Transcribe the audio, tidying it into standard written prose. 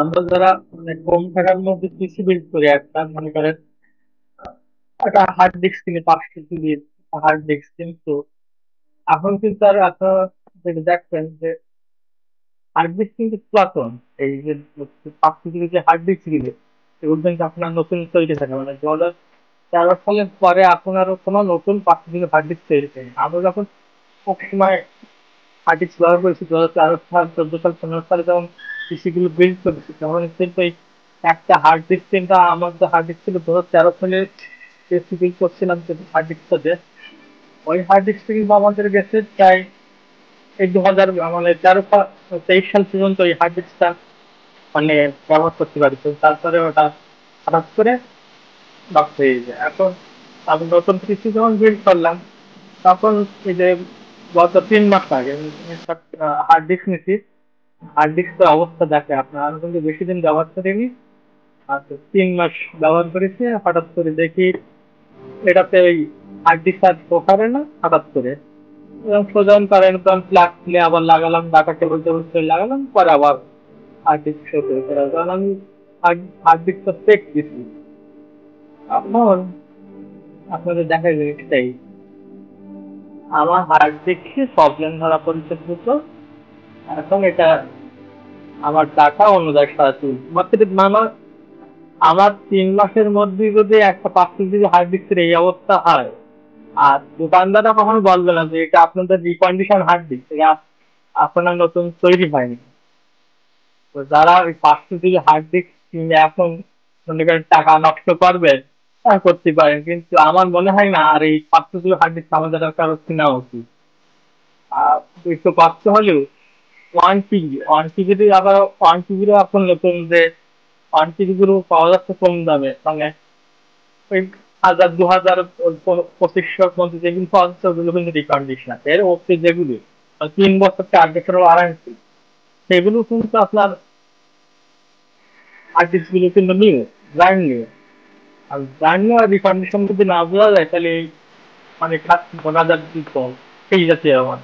আমরা যারা মানে কম টাকার মধ্যে পিসি বিল্ড করি, একটা মনে করেন একটা হার্ড ডিস্ক কিনে 500 জিবির হার্ড ডিস্ক, কিন্তু এখন কিন্তু আর আপনারা যদি দেখবেন যে হার্ড ডিস্ক কিন্তু পুরাতন, এই যে 500 জিবি যে হার্ড ডিস্ক দিলে এগুলো কিন্তু আপনার নতুন তৈরি থাকে, মানে 2013 সালের পরে আপনার কোনো নতুন 500 জিবি হার্ড ডিস্ক তৈরি হয় না। আমরা যখন এক সময় হার্ড ডিস্ক ব্যবহার করেছি 2013 সাল, 14 সাল, 15 সালে যখন পিসি গুলো বিল্ড করেছি, তখন কিন্তু এই একটা হার্ড ডিস্ক, কিন্তু আমার যে হার্ড ডিস্ক ছিল 2013 সালে পিসি বিল্ড করছিলাম যে হার্ড ডিস্কটা দিয়ে, ওই হার্ড ডিস্কটা কিন্তু আমাদের গেছে প্রায় এই 2000 মানে 13 সাল, 23 সাল পর্যন্ত ওই হার্ড ডিস্কটা মানে ব্যবহার করতে পারি। তো তারপরে ওটা হঠাৎ করে নষ্ট হয়ে যায়। এখন আমি নতুন পিসি যখন বিল্ড করলাম, তখন এই যে গত 3 মাস আগে হার্ড ডিস্ক নিচ্ছি, হার্ড ডিস্কের অবস্থা দেখে আপনার, আমি কিন্তু বেশি দিন ব্যবহার করিনি, আর 3 মাস ব্যবহার করেছি, হঠাৎ করে দেখি এটাতে ওই হার্ড ডিস্ক আর পোকারে না, হঠাৎ করে এবং সোজা কারেন্ট প্লাগ খুলে আবার লাগালাম, ডাটা কেবল টেবিল খুলে লাগালাম, পরে আবার হার্ড ডিস্ক শো করে ফেলা, কারণ আমি হার্ড ডিস্কটা চেক দিচ্ছি। এখন আপনাদের দেখা যায় এটাই, আমার হার্ড ডিস্কে প্রবলেম ধরা পড়েছে দুটো। এখন এটা আমার ডাটা অন্য জায়গায় সরাসরি মাত্র আমার আমার 3 মাসের মধ্যে যদি একটা 500 জিবি হার্ড ডিস্কের এই অবস্থা হয়, আর দোকানদাররা কখনো বলবে না যে এটা আপনাদের রিকন্ডিশন হার্ড ডিস্ক, এটা আপনার নতুন তৈরি হয়নি। তো যারা ওই 500 জিবি হার্ড ডিস্ক কিনে এখন মনে করেন টাকা নষ্ট করবে, তা করতে পারেন, কিন্তু আমার মনে হয় না আর এই 500 জিবি হার্ড ডিস্ক আমাদের আর কারো কেনা উচিত। আর একটু কষ্ট হলেও 1 টিবি আবার 1 টিবিরও এখন নতুন যে 1 টিবি গুলো পাওয়া যাচ্ছে কম দামে, মানে ওই 1000 2000 2500 মধ্যে যেগুলো পাওয়া যাচ্ছে ওগুলো কিন্তু রিকন্ডিশন আছে, এর মধ্যে যেগুলো 3 বছর 4 বছর ওয়ারেন্টি, সেগুলো কিন্তু আপনার হার্ড ডিস্ক গুলো কিন্তু নিউ, ব্র্যান্ড নিউ। আর ব্র্যান্ড নিউ আর রিকন্ডিশন যদি না বোঝা যায়, তাহলে এই মানে 50,000 কি কম সেই জাতীয় আমার